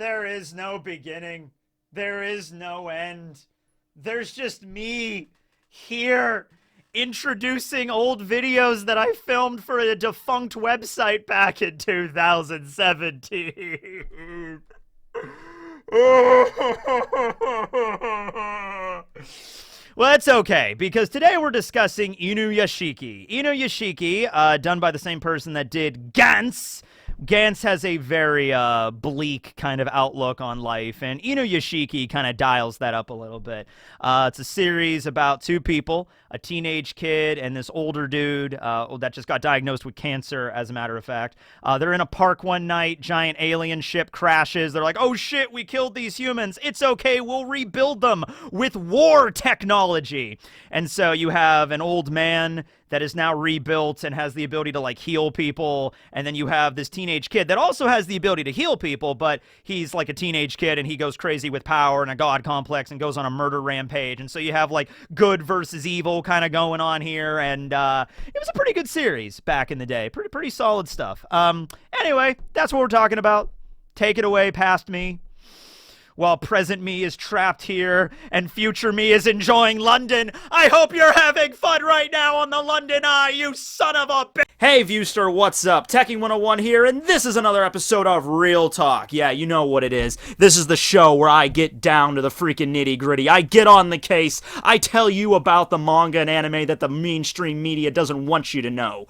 There is no beginning. There is no end. There's just me here introducing old videos that I filmed for a defunct website back in 2017. Well, it's okay, because today we're discussing Inuyashiki. Inuyashiki, done by the same person that did Gantz. Gantz has a very bleak kind of outlook on life, and Inuyashiki kind of dials that up a little bit. It's a series about two people, a teenage kid and this older dude that just got diagnosed with cancer, as a matter of fact. They're in a park one night, giant alien ship crashes. They're like, oh shit, we killed these humans. It's okay, we'll rebuild them with war technology. And so you have an old man that is now rebuilt and has the ability to, like, heal people. And then you have this teenage kid that also has the ability to heal people, but he's like a teenage kid and he goes crazy with power and a god complex and goes on a murder rampage. And so you have, like, good versus evil kind of going on here. And it was a pretty good series back in the day. Pretty solid stuff. Anyway, that's what we're talking about. Take it away past me. While present me is trapped here and future me is enjoying London, I hope you're having fun right now on the London Eye, you son of a bitch! Hey Viewster, what's up? Tekking 101 here, and this is another episode of Real Talk. Yeah, you know what it is. This is the show where I get down to the freaking nitty-gritty. I get on the case. I tell you about the manga and anime that the mainstream media doesn't want you to know.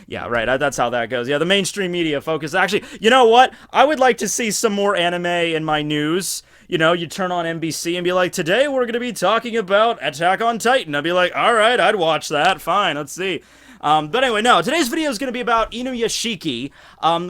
Yeah, right, that's how that goes. Yeah, the mainstream media focus. Actually, you know what? I would like to see some more anime in my news. You know, you turn on NBC and be like, today we're going to be talking about Attack on Titan. I'd be like, alright, I'd watch that. Fine, let's see. But anyway, no, today's video is going to be about Inuyashiki,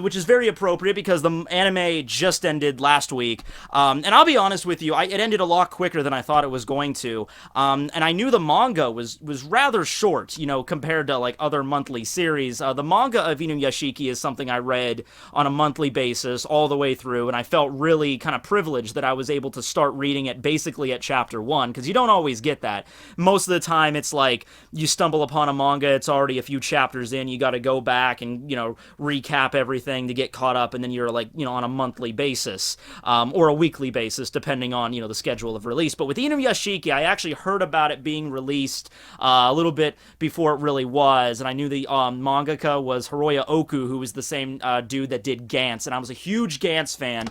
which is very appropriate because the anime just ended last week. And I'll be honest with you, it ended a lot quicker than I thought it was going to. And I knew the manga was rather short, you know, compared to, like, other monthly series. The manga of Inuyashiki is something I read on a monthly basis all the way through, and I felt really kind of privileged that I was able to start reading it basically at chapter 1, because you don't always get that. Most of the time, it's like, you stumble upon a manga, it's already a few chapters in, you got to go back and, you know, recap everything to get caught up, and then you're, like, you know, on a monthly basis, or a weekly basis, depending on, you know, the schedule of release. But with Inuyashiki, I actually heard about it being released a little bit before it really was, and I knew the mangaka was Hiroya Oku, who was the same dude that did Gantz, and I was a huge Gantz fan.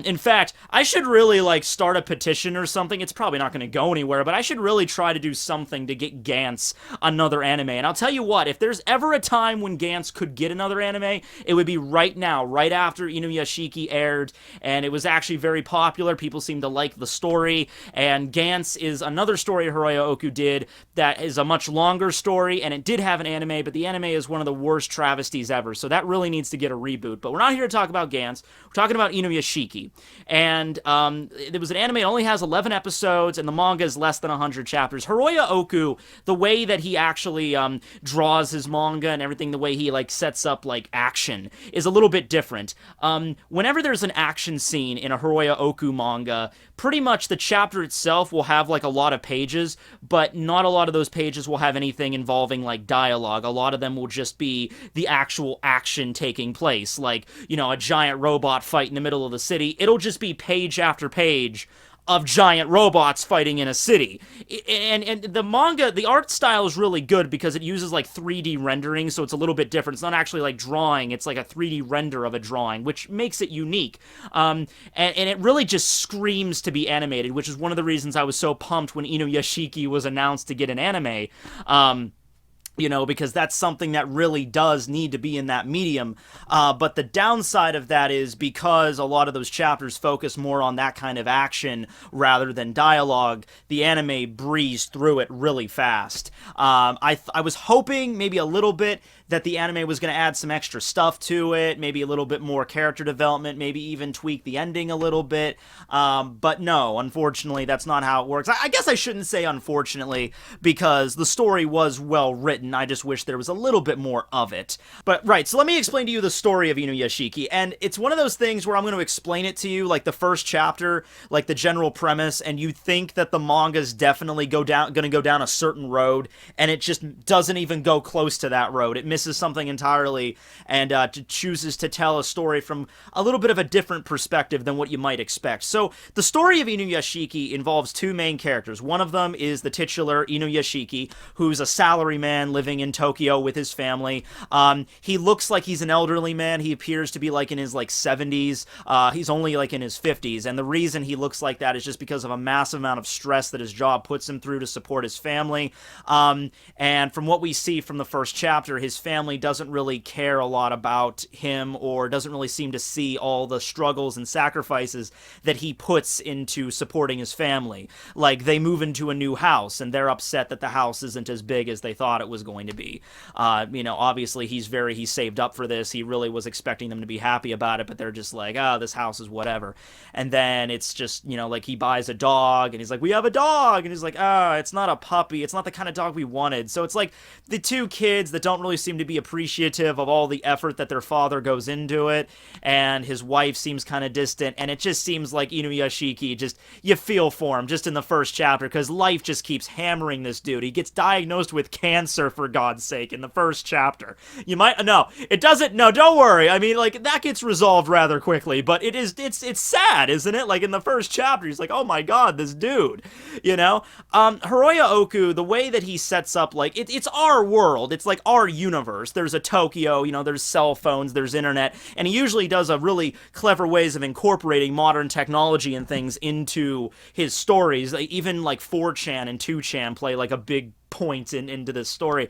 In fact, I should really, like, start a petition or something. It's probably not going to go anywhere, but I should really try to do something to get Gantz another anime. And I'll tell you what, if there's ever a time when Gantz could get another anime, it would be right now, right after Inuyashiki aired, and it was actually very popular. People seem to like the story, and Gantz is another story Hiroya Oku did that is a much longer story, and it did have an anime, but the anime is one of the worst travesties ever, so that really needs to get a reboot. But we're not here to talk about Gantz, we're talking about Inuyashiki. And it was an anime, it only has 11 episodes, and the manga is less than 100 chapters. Hiroya Oku, the way that he actually draws his manga and everything, the way he, like, sets up, like, action is a little bit different. Whenever there's an action scene in a Hiroya Oku manga, pretty much the chapter itself will have, like, a lot of pages, but not a lot of those pages will have anything involving, like, dialogue. A lot of them will just be the actual action taking place, like, you know, a giant robot fight in the middle of the city. It'll just be page after page of giant robots fighting in a city. And the manga, the art style is really good because it uses, like, 3D rendering, so it's a little bit different. It's not actually like drawing, it's like a 3D render of a drawing, which makes it unique. And it really just screams to be animated, which is one of the reasons I was so pumped when Inuyashiki was announced to get an anime. You know, because that's something that really does need to be in that medium. But the downside of that is because a lot of those chapters focus more on that kind of action rather than dialogue, the anime breezed through it really fast. I was hoping maybe a little bit that the anime was going to add some extra stuff to it, maybe a little bit more character development, maybe even tweak the ending a little bit. But no, unfortunately, that's not how it works. I guess I shouldn't say unfortunately, because the story was well written. I just wish there was a little bit more of it. But right, so let me explain to you the story of Inuyashiki, and it's one of those things where I'm going to explain it to you, like the first chapter, like the general premise, and you think that the manga's definitely going to go down a certain road, and it just doesn't even go close to that road. It misses something entirely and chooses to tell a story from a little bit of a different perspective than what you might expect. So the story of Inuyashiki involves two main characters. One of them is the titular Inuyashiki, who's a salaryman living in Tokyo with his family. He looks like he's an elderly man. He appears to be like in his like 70s. He's only like in his 50s, and the reason he looks like that is just because of a massive amount of stress that his job puts him through to support his family. And from what we see from the first chapter, his family doesn't really care a lot about him, or doesn't really seem to see all the struggles and sacrifices that he puts into supporting his family. Like, they move into a new house, and they're upset that the house isn't as big as they thought it was going to be. Obviously he's saved up for this. He really was expecting them to be happy about it, but they're just like, this house is whatever. And then it's just, like, he buys a dog, and he's like, we have a dog, and he's like, it's not a puppy, it's not the kind of dog we wanted. So it's like the two kids that don't really seem to be appreciative of all the effort that their father goes into it, and his wife seems kind of distant, and it just seems like Inuyashiki, just, you feel for him just in the first chapter, because life just keeps hammering this dude. He gets diagnosed with cancer, for God's sake, in the first chapter. Don't worry, I mean, like, that gets resolved rather quickly, but it's sad, isn't it? Like, in the first chapter, he's like, oh my god, this dude, Hiroya Oku, the way that he sets up, like, it's our world, it's like our universe. There's a Tokyo, there's cell phones, there's internet, and he usually does a really clever ways of incorporating modern technology and things into his stories. Like, even like 4chan and 2chan play like a big point into this story,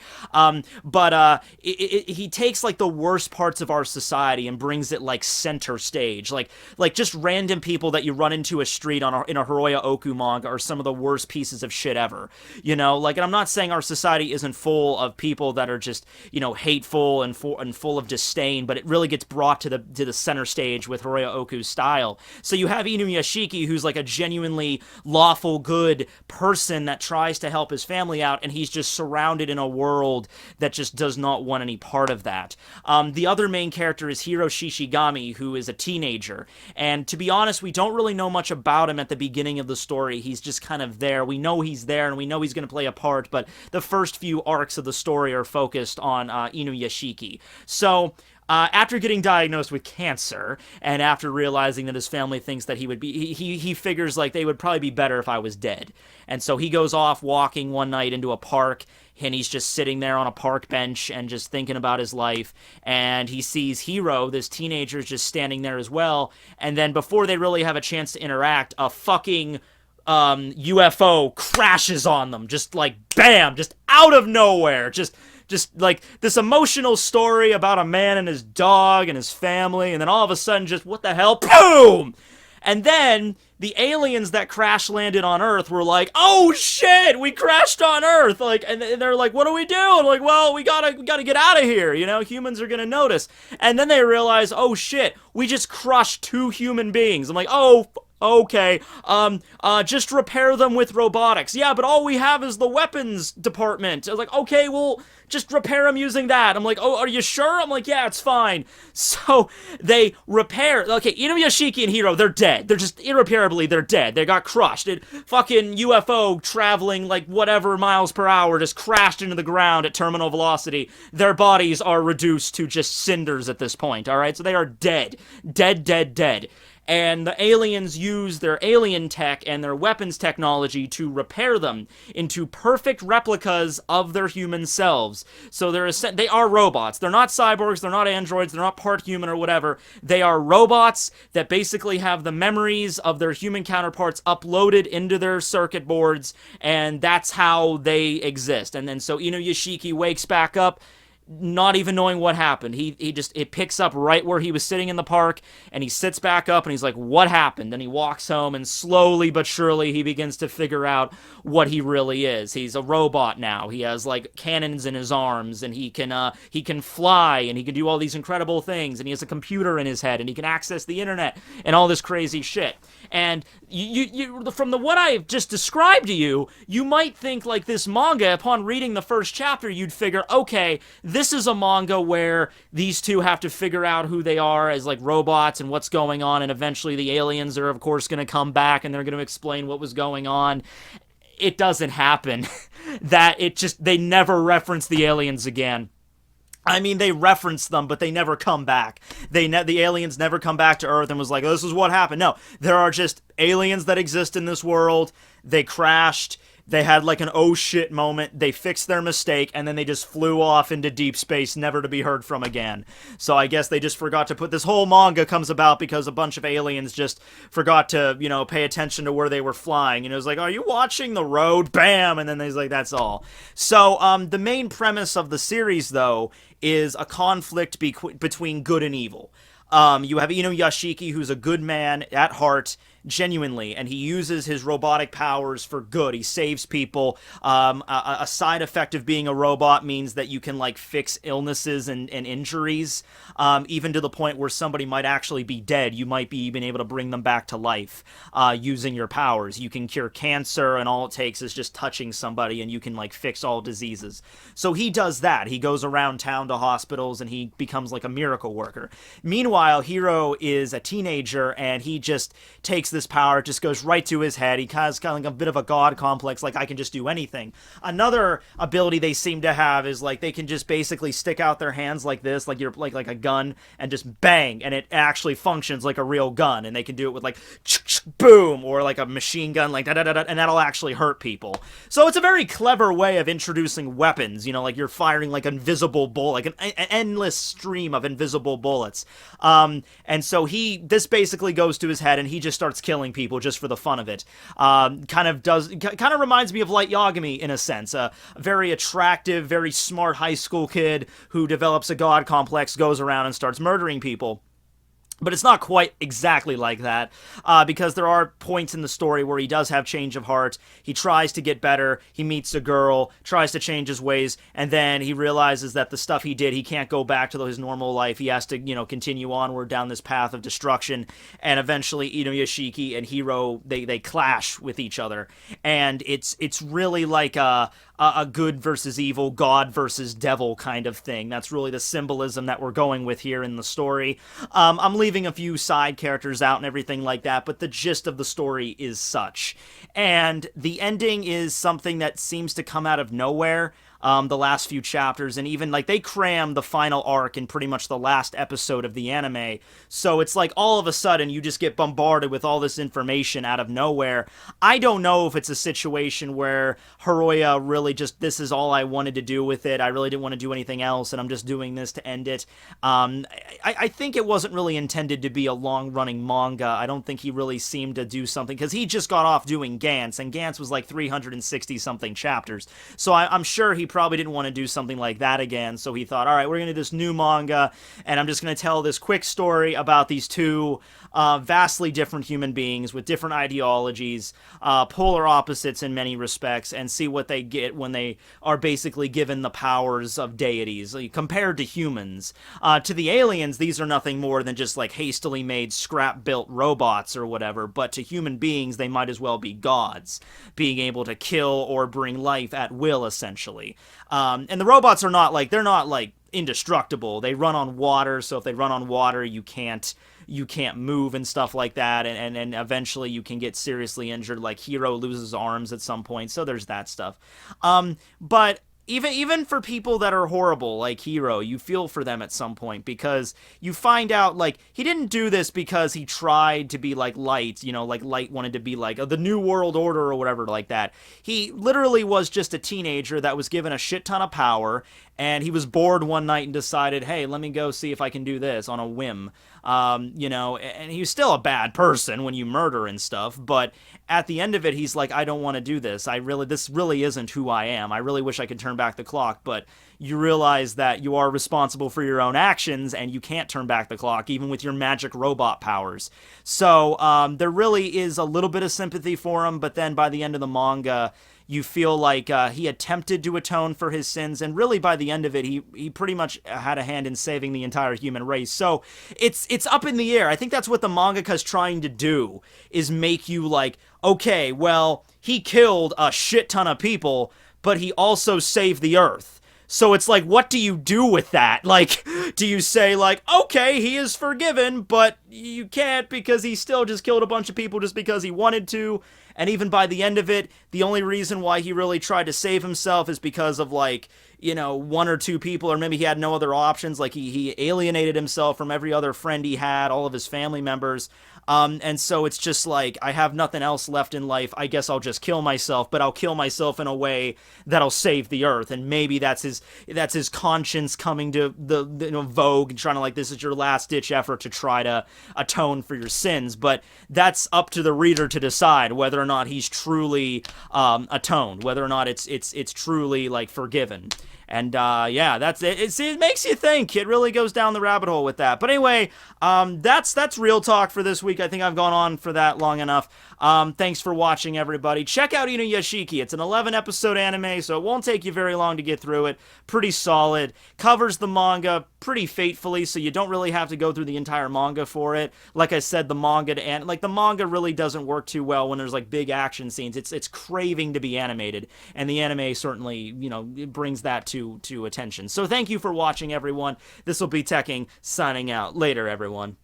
but he takes like the worst parts of our society and brings it like center stage, like just random people that you run into a street in a Hiroya Oku manga are some of the worst pieces of shit ever, and I'm not saying our society isn't full of people that are just hateful and full of disdain, but it really gets brought to the center stage with Hiroya Oku's style. So you have Inuyashiki, who's like a genuinely lawful good person that tries to help his family out, and he's just surrounded in a world that just does not want any part of that. The other main character is Hiro Shishigami, who is a teenager, and to be honest, we don't really know much about him at the beginning of the story. He's just kind of there. We know he's there, and we know he's going to play a part, but the first few arcs of the story are focused on Inuyashiki. So after getting diagnosed with cancer, and after realizing that his family thinks that he figures like they would probably be better if I was dead. And so he goes off walking one night into a park, and he's just sitting there on a park bench and just thinking about his life, and he sees Hiro, this teenager, just standing there as well, and then before they really have a chance to interact, a fucking UFO crashes on them, just like bam, just out of nowhere, just like this emotional story about a man and his dog and his family, and then all of a sudden, just what the hell, boom! And then the aliens that crash landed on Earth were like, oh shit, we crashed on Earth, like, and they're like, what do we do? And like, well, we gotta get out of here, humans are gonna notice. And then they realize, oh shit, we just crushed two human beings. I'm like, oh, okay, just repair them with robotics. Yeah, but all we have is the weapons department. I was like, okay, well, just repair them using that. I'm like, oh, are you sure? I'm like, yeah, it's fine. So they repair, okay, Inuyashiki and Hiro, they're dead. They're just irreparably, they're dead. They got crushed. It fucking UFO traveling like whatever miles per hour just crashed into the ground at terminal velocity. Their bodies are reduced to just cinders at this point, all right? So they are dead. Dead. And the aliens use their alien tech and their weapons technology to repair them into perfect replicas of their human selves. So they are robots. They're not cyborgs, they're not androids, they're not part human or whatever. They are robots that basically have the memories of their human counterparts uploaded into their circuit boards, and that's how they exist. And then so Inuyashiki wakes back up, not even knowing what happened. It picks up right where he was sitting in the park, and he sits back up and he's like, what happened? And he walks home, and slowly but surely he begins to figure out what he really is. He's a robot now. He has like cannons in his arms, and he can fly, and he can do all these incredible things, and he has a computer in his head, and he can access the internet and all this crazy shit. And you from what I've just described to you, you might think like this manga, upon reading the first chapter, you'd figure, okay, this is a manga where these two have to figure out who they are as like robots and what's going on, and eventually the aliens are of course going to come back and they're going to explain what was going on. It doesn't happen. They never reference the aliens again. I mean, they reference them, but they never come back. The aliens never come back to Earth and was like, "This is what happened." No, there are just aliens that exist in this world. They crashed. They had like an oh shit moment. They fixed their mistake, and then they just flew off into deep space, never to be heard from again. So I guess they just forgot to put this whole manga comes about because a bunch of aliens just forgot to, pay attention to where they were flying. And it was like, "Are you watching the road?" Bam! And then he's like, "That's all." So the main premise of the series, though, is a conflict between good and evil. You have Inuyashiki, who's a good man at heart, genuinely, and he uses his robotic powers for good. He saves people. A side effect of being a robot means that you can like fix illnesses and injuries, even to the point where somebody might actually be dead. You might be even able to bring them back to life using your powers. You can cure cancer, and all it takes is just touching somebody, and you can like fix all diseases. So he does that. He goes around town to hospitals, and he becomes like a miracle worker. Meanwhile, Hiro is a teenager, and he just takes this power, it just goes right to his head. He has kind of like a bit of a god complex, like I can just do anything. Another ability they seem to have is like they can just basically stick out their hands like this, like you're like a gun, and just bang, and it actually functions like a real gun. And they can do it with like boom, or like a machine gun, like da da da, and that'll actually hurt people. So it's a very clever way of introducing weapons. Like you're firing like invisible bullet, like an endless stream of invisible bullets. And so this basically goes to his head, and he just starts killing people just for the fun of it. Kind of reminds me of Light Yagami in a sense. A very attractive, very smart high school kid who develops a god complex, goes around and starts murdering people. But it's not quite exactly like that, because there are points in the story where he does have change of heart. He tries to get better, he meets a girl, tries to change his ways, and then he realizes that the stuff he did, he can't go back to his normal life. He has to, continue onward down this path of destruction, and eventually Inuyashiki and Hiro, they clash with each other. And it's really like a good versus evil, God versus devil kind of thing. That's really the symbolism that we're going with here in the story. I'm leaving a few side characters out and everything like that, but the gist of the story is such. And the ending is something that seems to come out of nowhere. The last few chapters, and even like they cram the final arc in pretty much the last episode of the anime. So it's like all of a sudden you just get bombarded with all this information out of nowhere. I don't know if it's a situation where Hiroya really just, this is all I wanted to do with it. I really didn't want to do anything else, and I'm just doing this to end it. I think it wasn't really intended to be a long-running manga. I don't think he really seemed to do something, because he just got off doing Gantz, and Gantz was like 360-something chapters. So I'm sure he probably didn't want to do something like that again, so he thought, all right, we're going to do this new manga, and I'm just going to tell this quick story about these two vastly different human beings with different ideologies, polar opposites in many respects, and see what they get when they are basically given the powers of deities. Compared to humans, to the aliens, these are nothing more than just like hastily made, scrap-built robots or whatever, but to human beings, they might as well be gods, being able to kill or bring life at will, essentially. And the robots are not like, they're not like indestructible. They run on water, so if they run on water, you can't move and stuff like that, and eventually you can get seriously injured, like Hiro loses arms at some point, so there's that stuff. But even for people that are horrible, like Hiro, you feel for them at some point, because you find out, like, he didn't do this because he tried to be like Light, like Light wanted to be like the New World Order or whatever like that. He literally was just a teenager that was given a shit ton of power, and he was bored one night and decided, hey, let me go see if I can do this on a whim. And he was still a bad person when you murder and stuff, but at the end of it, he's like, I don't want to do this. This really isn't who I am. I really wish I could turn back the clock, but you realize that you are responsible for your own actions, and you can't turn back the clock, even with your magic robot powers. So, there really is a little bit of sympathy for him, but then by the end of the manga, you feel like he attempted to atone for his sins, and really by the end of it, he pretty much had a hand in saving the entire human race. So it's up in the air. I think that's what the mangaka's trying to do, is make you like, okay, well, he killed a shit ton of people, but he also saved the Earth. So it's like, what do you do with that? Like, do you say, like, okay, he is forgiven, but you can't because he still just killed a bunch of people just because he wanted to? And even by the end of it, the only reason why he really tried to save himself is because of, like, one or two people, or maybe he had no other options. Like, he alienated himself from every other friend he had, all of his family members. And so it's just like, I have nothing else left in life. I guess I'll just kill myself, but I'll kill myself in a way that'll save the earth. And maybe that's his conscience coming to the vogue and trying to, like, this is your last ditch effort to try to atone for your sins. But that's up to the reader to decide whether or not he's truly atoned, whether or not it's truly, like, forgiven. And yeah, that's it. It makes you think. It really goes down the rabbit hole with that. But anyway, that's real talk for this week. I think I've gone on for that long enough. Thanks for watching, everybody. Check out Inuyashiki. It's an 11-episode anime, so it won't take you very long to get through it. Pretty solid. Covers the manga pretty faithfully, so you don't really have to go through the entire manga for it. Like I said, the manga really doesn't work too well when there's, like, big action scenes. It's craving to be animated, and the anime certainly, it brings that to attention. So thank you for watching, everyone. This will be Tekking signing out. Later, everyone.